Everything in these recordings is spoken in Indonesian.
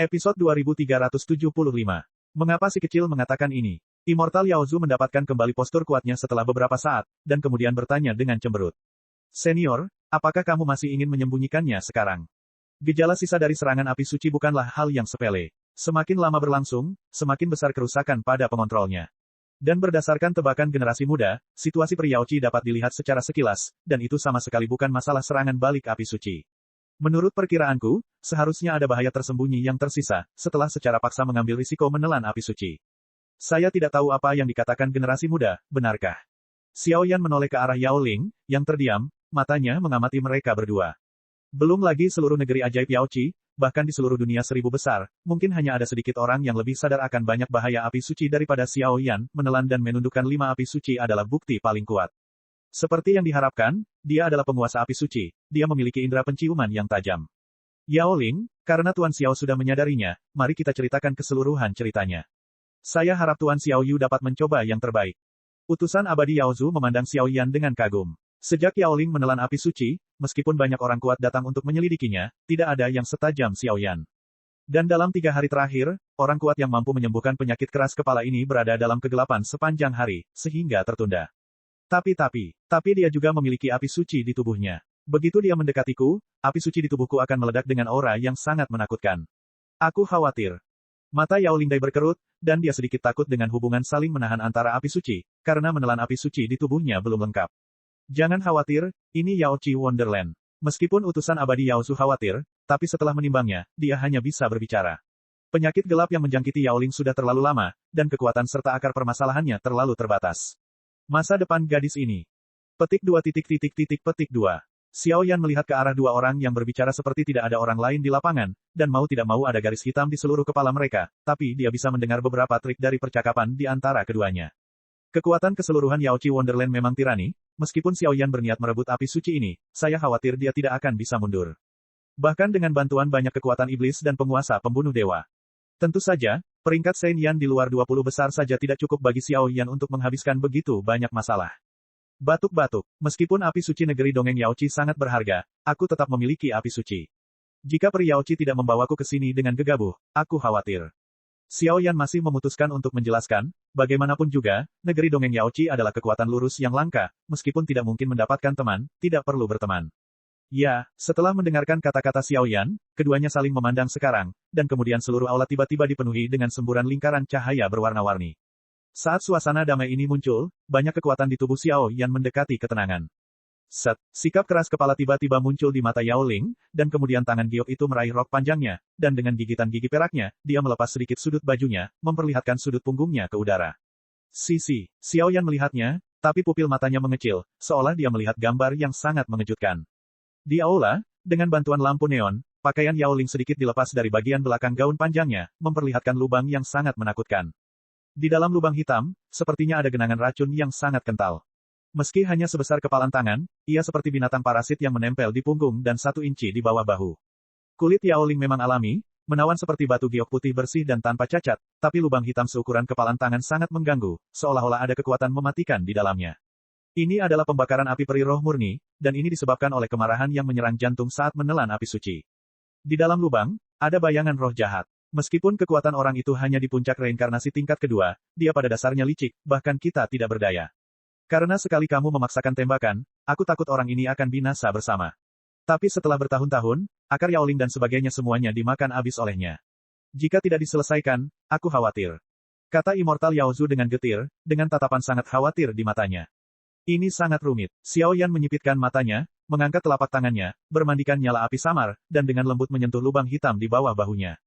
Episode 2375. Mengapa si kecil mengatakan ini? Immortal Yao Zhu mendapatkan kembali postur kuatnya setelah beberapa saat, dan kemudian bertanya dengan cemberut. Senior, apakah kamu masih ingin menyembunyikannya sekarang? Gejala sisa dari serangan api suci bukanlah hal yang sepele. Semakin lama berlangsung, semakin besar kerusakan pada pengontrolnya. Dan berdasarkan tebakan generasi muda, situasi Priyaoci dapat dilihat secara sekilas, dan itu sama sekali bukan masalah serangan balik api suci. Menurut perkiraanku, seharusnya ada bahaya tersembunyi yang tersisa, setelah secara paksa mengambil risiko menelan api suci. Saya tidak tahu apa yang dikatakan generasi muda, benarkah? Xiao Yan menoleh ke arah Yao Ling, yang terdiam, matanya mengamati mereka berdua. Belum lagi seluruh negeri ajaib Yaoci, bahkan di seluruh dunia 1000 besar, mungkin hanya ada sedikit orang yang lebih sadar akan banyak bahaya api suci daripada Xiao Yan, menelan dan menundukkan 5 api suci adalah bukti paling kuat. Seperti yang diharapkan, dia adalah penguasa api suci, dia memiliki indera penciuman yang tajam. Yao Ling, karena Tuan Xiao sudah menyadarinya, mari kita ceritakan keseluruhan ceritanya. Saya harap Tuan Xiao Yu dapat mencoba yang terbaik. Utusan abadi Yao Zhu memandang Xiao Yan dengan kagum. Sejak Yao Ling menelan api suci, meskipun banyak orang kuat datang untuk menyelidikinya, tidak ada yang setajam Xiao Yan. Dan dalam 3 hari terakhir, orang kuat yang mampu menyembuhkan penyakit keras kepala ini berada dalam kegelapan sepanjang hari, sehingga tertunda. Tapi dia juga memiliki api suci di tubuhnya. Begitu dia mendekatiku, api suci di tubuhku akan meledak dengan aura yang sangat menakutkan. Aku khawatir. Mata Yao Lingdai berkerut, dan dia sedikit takut dengan hubungan saling menahan antara api suci, karena menelan api suci di tubuhnya belum lengkap. Jangan khawatir, ini Yaoci Wonderland. Meskipun utusan abadi Yao Zhu khawatir, tapi setelah menimbangnya, dia hanya bisa berbicara. Penyakit gelap yang menjangkiti Yao Ling sudah terlalu lama, dan kekuatan serta akar permasalahannya terlalu terbatas. Masa depan gadis ini. Petik 2. Petik 2. Xiao Yan melihat ke arah 2 orang yang berbicara seperti tidak ada orang lain di lapangan, dan mau tidak mau ada garis hitam di seluruh kepala mereka, tapi dia bisa mendengar beberapa trik dari percakapan di antara keduanya. Kekuatan keseluruhan Yaoci Wonderland memang tirani, meskipun Xiao Yan berniat merebut api suci ini, saya khawatir dia tidak akan bisa mundur. Bahkan dengan bantuan banyak kekuatan iblis dan penguasa pembunuh dewa. Tentu saja, peringkat Saint Yan di luar 20 besar saja tidak cukup bagi Xiao Yan untuk menghabiskan begitu banyak masalah. Batuk-batuk, meskipun api suci negeri dongeng Yaoci sangat berharga, aku tetap memiliki api suci. Jika Pri Yaoci tidak membawaku ke sini dengan gegabah, aku khawatir. Xiao Yan masih memutuskan untuk menjelaskan, bagaimanapun juga, negeri dongeng Yaoci adalah kekuatan lurus yang langka, meskipun tidak mungkin mendapatkan teman, tidak perlu berteman. Ya, setelah mendengarkan kata-kata Xiao Yan, keduanya saling memandang sekarang, dan kemudian seluruh aula tiba-tiba dipenuhi dengan semburan lingkaran cahaya berwarna-warni. Saat suasana damai ini muncul, banyak kekuatan di tubuh Xiao Yan mendekati ketenangan. Sikap keras kepala tiba-tiba muncul di mata Yao Ling, dan kemudian tangan giok itu meraih rok panjangnya, dan dengan gigitan gigi peraknya, dia melepas sedikit sudut bajunya, memperlihatkan sudut punggungnya ke udara. Xiao Yan melihatnya, tapi pupil matanya mengecil, seolah dia melihat gambar yang sangat mengejutkan. Di aula, dengan bantuan lampu neon, pakaian Yao Ling sedikit dilepas dari bagian belakang gaun panjangnya, memperlihatkan lubang yang sangat menakutkan. Di dalam lubang hitam, sepertinya ada genangan racun yang sangat kental. Meski hanya sebesar kepalan tangan, ia seperti binatang parasit yang menempel di punggung dan 1 inci di bawah bahu. Kulit Yao Ling memang alami, menawan seperti batu giok putih bersih dan tanpa cacat, tapi lubang hitam seukuran kepalan tangan sangat mengganggu, seolah-olah ada kekuatan mematikan di dalamnya. Ini adalah pembakaran api peri roh murni, dan ini disebabkan oleh kemarahan yang menyerang jantung saat menelan api suci. Di dalam lubang, ada bayangan roh jahat. Meskipun kekuatan orang itu hanya di puncak reinkarnasi tingkat kedua, dia pada dasarnya licik, bahkan kita tidak berdaya. Karena sekali kamu memaksakan tembakan, aku takut orang ini akan binasa bersama. Tapi setelah bertahun-tahun, akar Yao Ling dan sebagainya semuanya dimakan habis olehnya. Jika tidak diselesaikan, aku khawatir. Kata Immortal Yao Zhu dengan getir, dengan tatapan sangat khawatir di matanya. Ini sangat rumit. Xiao Yan menyipitkan matanya, mengangkat telapak tangannya, bermandikan nyala api samar, dan dengan lembut menyentuh lubang hitam di bawah bahunya.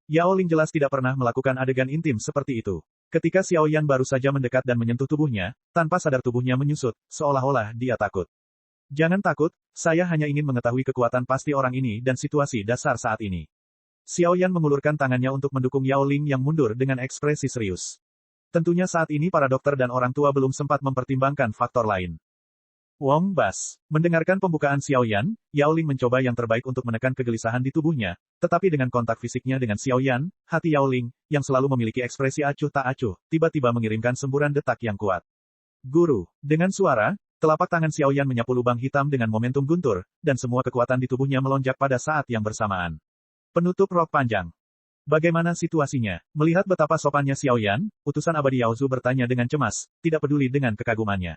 Yao Ling jelas tidak pernah melakukan adegan intim seperti itu. Ketika Xiao Yan baru saja mendekat dan menyentuh tubuhnya, tanpa sadar tubuhnya menyusut, seolah-olah dia takut. Jangan takut, saya hanya ingin mengetahui kekuatan pasti orang ini dan situasi dasar saat ini. Xiao Yan mengulurkan tangannya untuk mendukung Yao Ling yang mundur dengan ekspresi serius. Tentunya saat ini para dokter dan orang tua belum sempat mempertimbangkan faktor lain. Wong Bas. Mendengarkan pembukaan Xiao Yan, Yao Ling mencoba yang terbaik untuk menekan kegelisahan di tubuhnya, tetapi dengan kontak fisiknya dengan Xiao Yan, hati Yao Ling, yang selalu memiliki ekspresi acuh tak acuh, tiba-tiba mengirimkan semburan detak yang kuat. Guru. Dengan suara, telapak tangan Xiao Yan menyapu lubang hitam dengan momentum guntur, dan semua kekuatan di tubuhnya melonjak pada saat yang bersamaan. Penutup rok panjang. Bagaimana situasinya? Melihat betapa sopannya Xiao Yan, utusan abadi Yao Zu bertanya dengan cemas, tidak peduli dengan kekagumannya.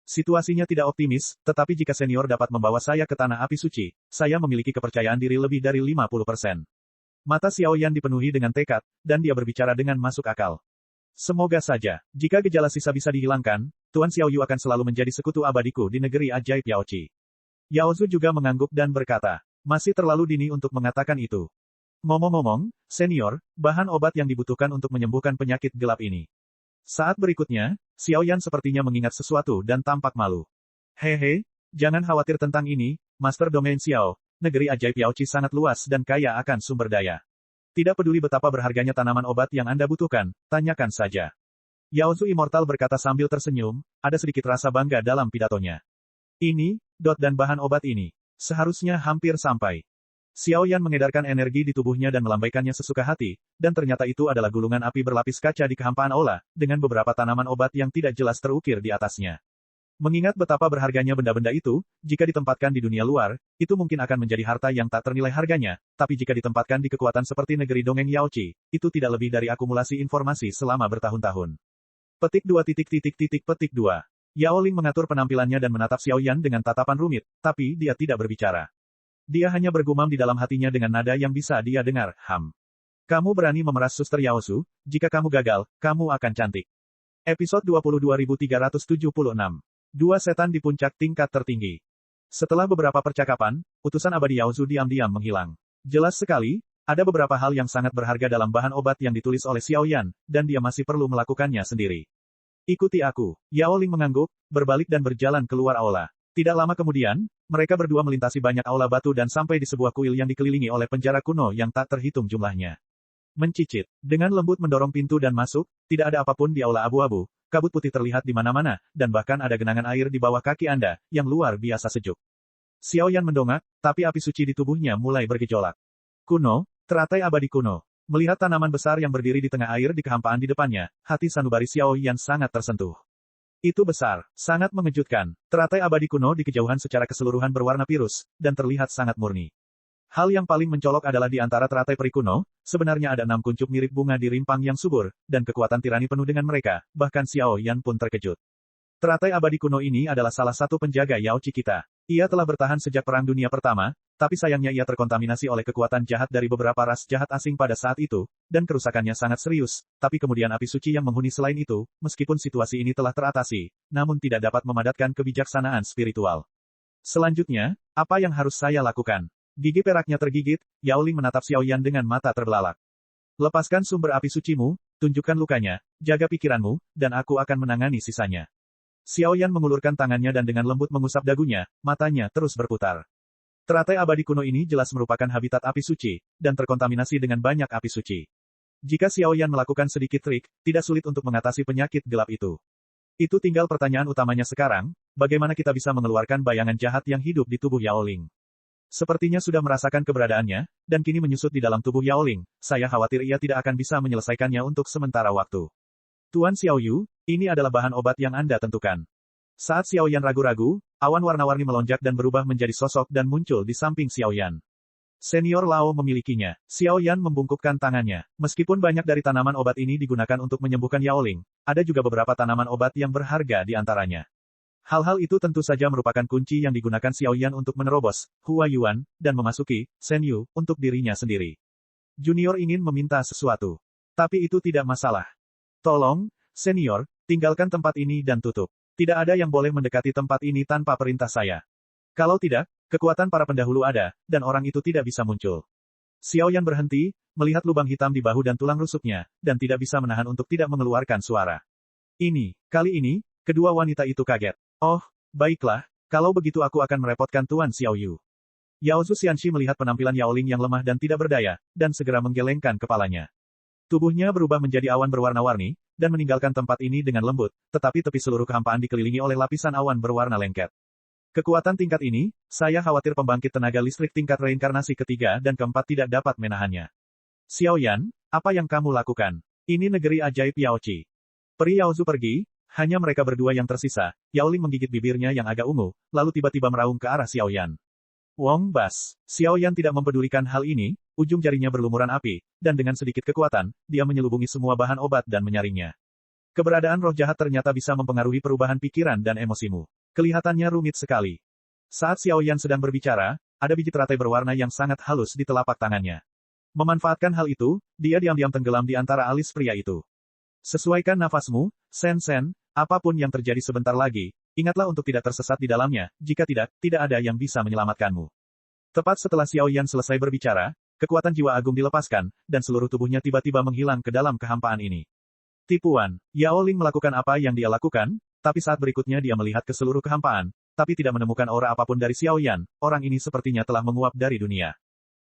Situasinya tidak optimis, tetapi jika senior dapat membawa saya ke tanah api suci, saya memiliki kepercayaan diri lebih dari 50%. Mata Xiao Yan dipenuhi dengan tekad, dan dia berbicara dengan masuk akal. Semoga saja, jika gejala sisa bisa dihilangkan, Tuan Xiao Yu akan selalu menjadi sekutu abadiku di negeri ajaib Yaochi. Yao Zu juga mengangguk dan berkata, masih terlalu dini untuk mengatakan itu. Ngomong-ngomong, senior, bahan obat yang dibutuhkan untuk menyembuhkan penyakit gelap ini. Saat berikutnya, Xiao Yan sepertinya mengingat sesuatu dan tampak malu. Hehe, jangan khawatir tentang ini, Master Domain Xiao, negeri ajaib Yaochi sangat luas dan kaya akan sumber daya. Tidak peduli betapa berharganya tanaman obat yang Anda butuhkan, tanyakan saja. Yao Zu Immortal berkata sambil tersenyum, ada sedikit rasa bangga dalam pidatonya. Ini, dan bahan obat ini, seharusnya hampir sampai. Xiao Yan mengedarkan energi di tubuhnya dan melambaikannya sesuka hati, dan ternyata itu adalah gulungan api berlapis kaca di kehampaan aula, dengan beberapa tanaman obat yang tidak jelas terukir di atasnya. Mengingat betapa berharganya benda-benda itu, jika ditempatkan di dunia luar, itu mungkin akan menjadi harta yang tak ternilai harganya, tapi jika ditempatkan di kekuatan seperti negeri dongeng Yaochi, itu tidak lebih dari akumulasi informasi selama bertahun-tahun. Petik 2. Yao Ling mengatur penampilannya dan menatap Xiao Yan dengan tatapan rumit, tapi dia tidak berbicara. Dia hanya bergumam di dalam hatinya dengan nada yang bisa dia dengar, Kamu berani memeras suster Yao Zu, jika kamu gagal, kamu akan cantik. Episode 22.376. Dua setan di puncak tingkat tertinggi. Setelah beberapa percakapan, utusan abadi Yao Zu diam-diam menghilang. Jelas sekali, ada beberapa hal yang sangat berharga dalam bahan obat yang ditulis oleh Xiao Yan, dan dia masih perlu melakukannya sendiri. Ikuti aku. Yao Ling mengangguk, berbalik dan berjalan keluar aula. Tidak lama kemudian, mereka berdua melintasi banyak aula batu dan sampai di sebuah kuil yang dikelilingi oleh penjara kuno yang tak terhitung jumlahnya. Mencicit, dengan lembut mendorong pintu dan masuk, tidak ada apapun di aula abu-abu, kabut putih terlihat di mana-mana, dan bahkan ada genangan air di bawah kaki Anda, yang luar biasa sejuk. Xiao Yan mendongak, tapi api suci di tubuhnya mulai bergejolak. Kuno, teratai abadi kuno. Melihat tanaman besar yang berdiri di tengah air di kehampaan di depannya, hati sanubari Xiao Yan sangat tersentuh. Itu besar, sangat mengejutkan. Teratai abadi kuno di kejauhan secara keseluruhan berwarna pirus, dan terlihat sangat murni. Hal yang paling mencolok adalah di antara teratai peri kuno, sebenarnya ada 6 kuncup mirip bunga di rimpang yang subur, dan kekuatan tirani penuh dengan mereka, bahkan Xiao Yan pun terkejut. Teratai abadi kuno ini adalah salah satu penjaga Yaochi kita. Ia telah bertahan sejak Perang Dunia Pertama, tapi sayangnya ia terkontaminasi oleh kekuatan jahat dari beberapa ras jahat asing pada saat itu, dan kerusakannya sangat serius, tapi kemudian api suci yang menghuni selain itu, meskipun situasi ini telah teratasi, namun tidak dapat memadatkan kebijaksanaan spiritual. Selanjutnya, apa yang harus saya lakukan? Gigi peraknya tergigit, Yao Ling menatap Xiao Yan dengan mata terbelalak. Lepaskan sumber api sucimu, tunjukkan lukanya, jaga pikiranmu, dan aku akan menangani sisanya. Xiao Yan mengulurkan tangannya dan dengan lembut mengusap dagunya, matanya terus berputar. Teratai abadi kuno ini jelas merupakan habitat api suci, dan terkontaminasi dengan banyak api suci. Jika Xiao Yan melakukan sedikit trik, tidak sulit untuk mengatasi penyakit gelap itu. Itu tinggal pertanyaan utamanya sekarang, bagaimana kita bisa mengeluarkan bayangan jahat yang hidup di tubuh Yao Ling. Sepertinya sudah merasakan keberadaannya, dan kini menyusut di dalam tubuh Yao Ling, saya khawatir ia tidak akan bisa menyelesaikannya untuk sementara waktu. Tuan Xiao Yu, ini adalah bahan obat yang Anda tentukan. Saat Xiao Yan ragu-ragu, awan warna-warni melonjak dan berubah menjadi sosok dan muncul di samping Xiao Yan. Senior Lao memilikinya. Xiao Yan membungkukkan tangannya. Meskipun banyak dari tanaman obat ini digunakan untuk menyembuhkan Yao Ling, ada juga beberapa tanaman obat yang berharga di antaranya. Hal-hal itu tentu saja merupakan kunci yang digunakan Xiao Yan untuk menerobos Hua Yuan dan memasuki Shen Yu untuk dirinya sendiri. Junior ingin meminta sesuatu, tapi itu tidak masalah. Tolong, senior, tinggalkan tempat ini dan tutup. Tidak ada yang boleh mendekati tempat ini tanpa perintah saya. Kalau tidak, kekuatan para pendahulu ada, dan orang itu tidak bisa muncul. Xiao Yan berhenti, melihat lubang hitam di bahu dan tulang rusuknya, dan tidak bisa menahan untuk tidak mengeluarkan suara. Kali ini, kedua wanita itu kaget. Oh, baiklah, kalau begitu aku akan merepotkan Tuan Xiao Yu. Yao Zu Xianxi melihat penampilan Yao Ling yang lemah dan tidak berdaya, dan segera menggelengkan kepalanya. Tubuhnya berubah menjadi awan berwarna-warni, dan meninggalkan tempat ini dengan lembut, tetapi tepi seluruh kehampaan dikelilingi oleh lapisan awan berwarna lengket. Kekuatan tingkat ini, saya khawatir pembangkit tenaga listrik tingkat reinkarnasi ketiga dan keempat tidak dapat menahannya. Xiao Yan, apa yang kamu lakukan? Ini negeri ajaib Yaochi. Peri Yao Zu pergi, hanya mereka berdua yang tersisa. Yao Ling menggigit bibirnya yang agak ungu, lalu tiba-tiba meraung ke arah Xiao Yan. Wong Bas. Xiao Yan tidak mempedulikan hal ini, ujung jarinya berlumuran api, dan dengan sedikit kekuatan, dia menyelubungi semua bahan obat dan menyaringnya. Keberadaan roh jahat ternyata bisa mempengaruhi perubahan pikiran dan emosimu. Kelihatannya rumit sekali. Saat Xiao Yan sedang berbicara, ada biji teratai berwarna yang sangat halus di telapak tangannya. Memanfaatkan hal itu, dia diam-diam tenggelam di antara alis pria itu. Sesuaikan nafasmu, Sen-Sen, apapun yang terjadi sebentar lagi, ingatlah untuk tidak tersesat di dalamnya, jika tidak, tidak ada yang bisa menyelamatkanmu. Tepat setelah Xiao Yan selesai berbicara, kekuatan jiwa agung dilepaskan, dan seluruh tubuhnya tiba-tiba menghilang ke dalam kehampaan ini. Tipuan, Yao Ling melakukan apa yang dia lakukan, tapi saat berikutnya dia melihat ke seluruh kehampaan, tapi tidak menemukan aura apapun dari Xiao Yan, orang ini sepertinya telah menguap dari dunia.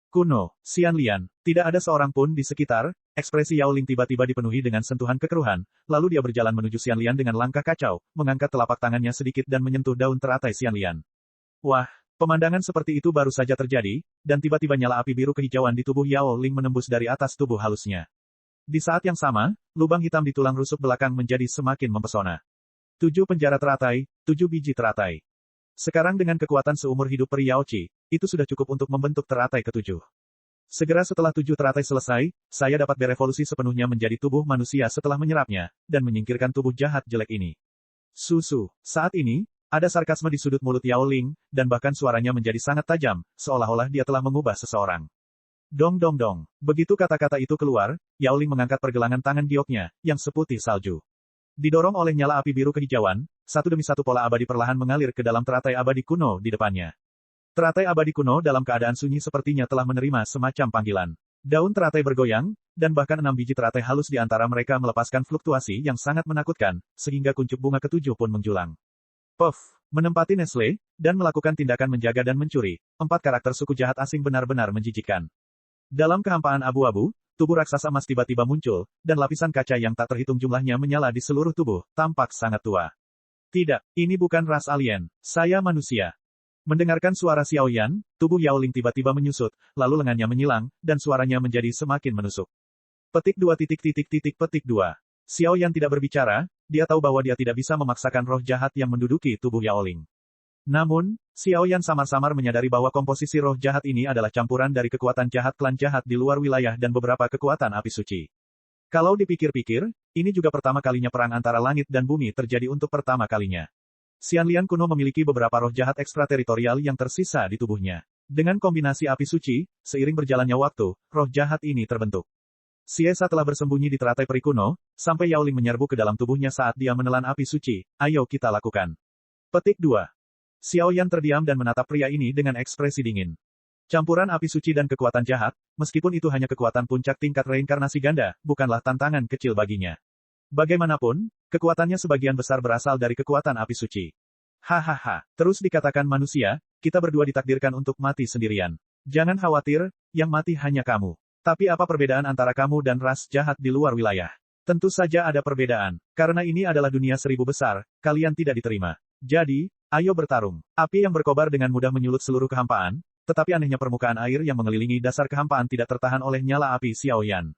Kuno, Xian Lian, tidak ada seorang pun di sekitar, ekspresi Yao Ling tiba-tiba dipenuhi dengan sentuhan kekeruhan, lalu dia berjalan menuju Xian Lian dengan langkah kacau, mengangkat telapak tangannya sedikit dan menyentuh daun teratai Xian Lian. Wah, pemandangan seperti itu baru saja terjadi, dan tiba-tiba nyala api biru kehijauan di tubuh Yao Ling menembus dari atas tubuh halusnya. Di saat yang sama, lubang hitam di tulang rusuk belakang menjadi semakin mempesona. 7 penjara teratai, 7 biji teratai. Sekarang dengan kekuatan seumur hidup peri Yao Qi, itu sudah cukup untuk membentuk teratai ke-7. Segera setelah 7 teratai selesai, saya dapat berevolusi sepenuhnya menjadi tubuh manusia setelah menyerapnya, dan menyingkirkan tubuh jahat jelek ini. Susu. Saat ini, ada sarkasme di sudut mulut Yao Ling, dan bahkan suaranya menjadi sangat tajam, seolah-olah dia telah mengubah seseorang. Dong dong dong. Begitu kata-kata itu keluar, Yao Ling mengangkat pergelangan tangan gioknya, yang seputih salju. Didorong oleh nyala api biru kehijauan, satu demi satu pola abadi perlahan mengalir ke dalam teratai abadi kuno di depannya. Teratai abadi kuno dalam keadaan sunyi sepertinya telah menerima semacam panggilan. Daun teratai bergoyang, dan bahkan 6 biji teratai halus di antara mereka melepaskan fluktuasi yang sangat menakutkan, sehingga kuncup bunga ke-7 pun menjulang. Puff, menempati Nestle, dan melakukan tindakan menjaga dan mencuri, 4 karakter suku jahat asing benar-benar menjijikkan. Dalam kehampaan abu-abu, tubuh raksasa emas tiba-tiba muncul, dan lapisan kaca yang tak terhitung jumlahnya menyala di seluruh tubuh, tampak sangat tua. Tidak, ini bukan ras alien, saya manusia. Mendengarkan suara Xiao Yan, tubuh Yao Ling tiba-tiba menyusut, lalu lengannya menyilang, dan suaranya menjadi semakin menusuk. Petik 2 petik 2. Xiao Yan tidak berbicara, dia tahu bahwa dia tidak bisa memaksakan roh jahat yang menduduki tubuh Yao Ling. Namun, Xiao Yan samar-samar menyadari bahwa komposisi roh jahat ini adalah campuran dari kekuatan jahat klan jahat di luar wilayah dan beberapa kekuatan api suci. Kalau dipikir-pikir, ini juga pertama kalinya perang antara langit dan bumi terjadi untuk pertama kalinya. Xian Lian kuno memiliki beberapa roh jahat ekstrateritorial yang tersisa di tubuhnya. Dengan kombinasi api suci, seiring berjalannya waktu, roh jahat ini terbentuk. Xiesa telah bersembunyi di teratai peri kuno, sampai Yao Ling menyerbu ke dalam tubuhnya saat dia menelan api suci. Ayo kita lakukan. Petik 2. Xiao Yan terdiam dan menatap pria ini dengan ekspresi dingin. Campuran api suci dan kekuatan jahat, meskipun itu hanya kekuatan puncak tingkat reinkarnasi ganda, bukanlah tantangan kecil baginya. Bagaimanapun, kekuatannya sebagian besar berasal dari kekuatan api suci. Hahaha, terus dikatakan manusia, kita berdua ditakdirkan untuk mati sendirian. Jangan khawatir, yang mati hanya kamu. Tapi apa perbedaan antara kamu dan ras jahat di luar wilayah? Tentu saja ada perbedaan, karena ini adalah dunia 1000 besar, kalian tidak diterima. Jadi, ayo bertarung. Api yang berkobar dengan mudah menyulut seluruh kehampaan, tetapi anehnya permukaan air yang mengelilingi dasar kehampaan tidak tertahan oleh nyala api Xiao Yan.